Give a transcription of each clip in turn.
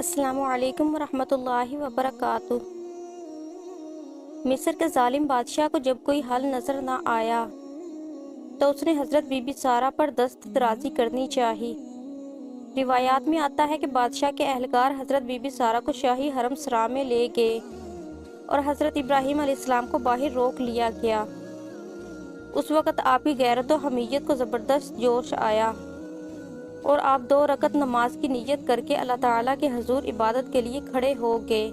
السلام علیکم ورحمۃ اللہ وبرکاتہ۔ مصر کے ظالم بادشاہ کو جب کوئی حل نظر نہ آیا تو اس نے حضرت بی بی سارہ پر دست درازی کرنی چاہی۔ روایات میں آتا ہے کہ بادشاہ کے اہلکار حضرت بی بی سارہ کو شاہی حرم سرا میں لے گئے اور حضرت ابراہیم علیہ السلام کو باہر روک لیا گیا۔ اس وقت آپ کی غیرت و حمیت کو زبردست جوش آیا اور آپ 2 رکعت نماز کی نیت کر کے اللہ تعالیٰ کے حضور عبادت کے لیے کھڑے ہو گئے۔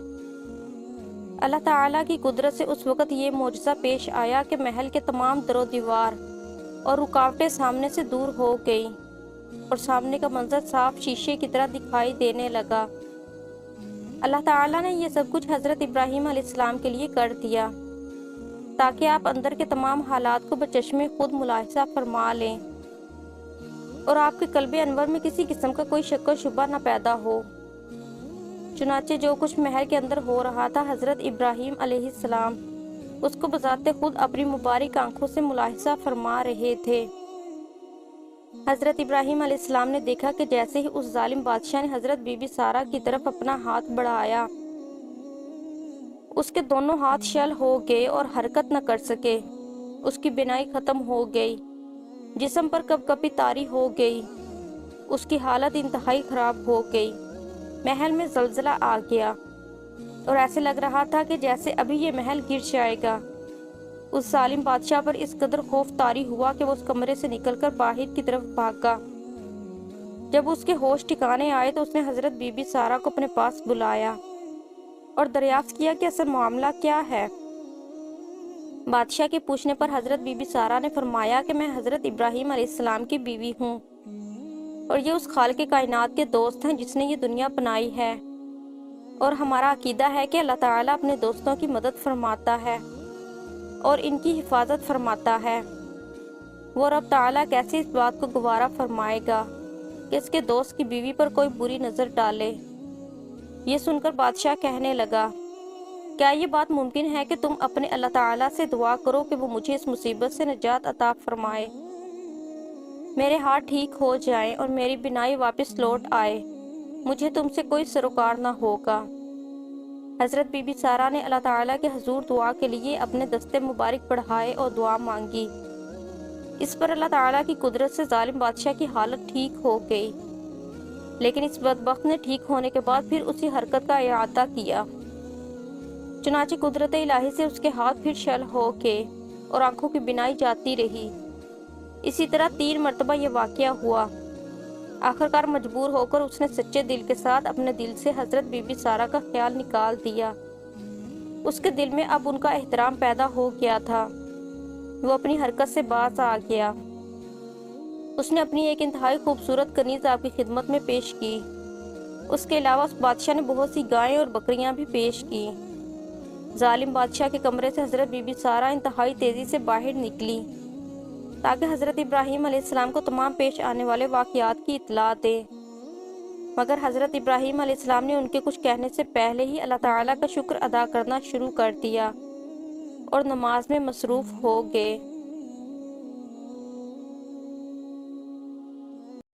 اللہ تعالیٰ کی قدرت سے اس وقت یہ معجزہ پیش آیا کہ محل کے تمام در و دیوار اور رکاوٹیں سامنے سے دور ہو گئیں اور سامنے کا منظر صاف شیشے کی طرح دکھائی دینے لگا۔ اللہ تعالیٰ نے یہ سب کچھ حضرت ابراہیم علیہ السلام کے لیے کر دیا تاکہ آپ اندر کے تمام حالات کو بچشم خود ملاحظہ فرما لیں اور آپ کے قلب انور میں کسی قسم کا کوئی شک و شبہ نہ پیدا ہو۔ چنانچہ جو کچھ محل کے اندر ہو رہا تھا، حضرت ابراہیم علیہ السلام اس کو بذات خود اپنی مبارک آنکھوں سے ملاحظہ فرما رہے تھے۔ حضرت ابراہیم علیہ السلام نے دیکھا کہ جیسے ہی اس ظالم بادشاہ نے حضرت بی بی سارہ کی طرف اپنا ہاتھ بڑھایا، اس کے دونوں ہاتھ شل ہو گئے اور حرکت نہ کر سکے۔ اس کی بینائی ختم ہو گئی، جسم پر کپ کپی طاری ہو گئی، اس کی حالت انتہائی خراب ہو گئی۔ محل میں زلزلہ آ گیا اور ایسے لگ رہا تھا کہ جیسے ابھی یہ محل گر جائے گا۔ اس ظالم بادشاہ پر اس قدر خوف طاری ہوا کہ وہ اس کمرے سے نکل کر باہر کی طرف بھاگا۔ جب اس کے ہوش ٹھکانے آئے تو اس نے حضرت بی بی سارہ کو اپنے پاس بلایا اور دریافت کیا کہ اصل معاملہ کیا ہے۔ بادشاہ کے پوچھنے پر حضرت بی بی سارہ نے فرمایا کہ میں حضرت ابراہیم علیہ السلام کی بیوی ہوں اور یہ اس خالق کائنات کے دوست ہیں جس نے یہ دنیا بنائی ہے، اور ہمارا عقیدہ ہے کہ اللہ تعالیٰ اپنے دوستوں کی مدد فرماتا ہے اور ان کی حفاظت فرماتا ہے۔ وہ رب تعالیٰ کیسے اس بات کو گوارا فرمائے گا کہ اس کے دوست کی بیوی پر کوئی بری نظر ڈالے۔ یہ سن کر بادشاہ کہنے لگا، کیا یہ بات ممکن ہے کہ تم اپنے اللہ تعالیٰ سے دعا کرو کہ وہ مجھے اس مصیبت سے نجات عطا فرمائے، میرے ہاتھ ٹھیک ہو جائیں اور میری بینائی واپس لوٹ آئے، مجھے تم سے کوئی سروکار نہ ہوگا۔ حضرت بی بی سارہ نے اللہ تعالیٰ کے حضور دعا کے لیے اپنے دستے مبارک بڑھائے اور دعا مانگی۔ اس پر اللہ تعالیٰ کی قدرت سے ظالم بادشاہ کی حالت ٹھیک ہو گئی، لیکن اس بدبخت نے ٹھیک ہونے کے بعد پھر اسی حرکت کا اعادہ کیا۔ چنانچہ قدرت الہی سے اس کے ہاتھ پھر شل ہو گئے اور آنکھوں کی بینائی جاتی رہی۔ اسی طرح 3 مرتبہ یہ واقعہ ہوا۔ آخرکار مجبور ہو کر اس نے سچے دل کے ساتھ اپنے دل سے حضرت بی بی سارہ کا خیال نکال دیا۔ اس کے دل میں اب ان کا احترام پیدا ہو گیا تھا، وہ اپنی حرکت سے باز آ گیا۔ اس نے اپنی ایک انتہائی خوبصورت کنیز آپ کی خدمت میں پیش کی۔ اس کے علاوہ اس بادشاہ نے بہت سی گائیں اور بکریاں بھی پیش کی۔ ظالم بادشاہ کے کمرے سے حضرت بی بی سارہ انتہائی تیزی سے باہر نکلی تاکہ حضرت ابراہیم علیہ السلام کو تمام پیش آنے والے واقعات کی اطلاع دے، مگر حضرت ابراہیم علیہ السلام نے ان کے کچھ کہنے سے پہلے ہی اللہ تعالیٰ کا شکر ادا کرنا شروع کر دیا اور نماز میں مصروف ہو گئے۔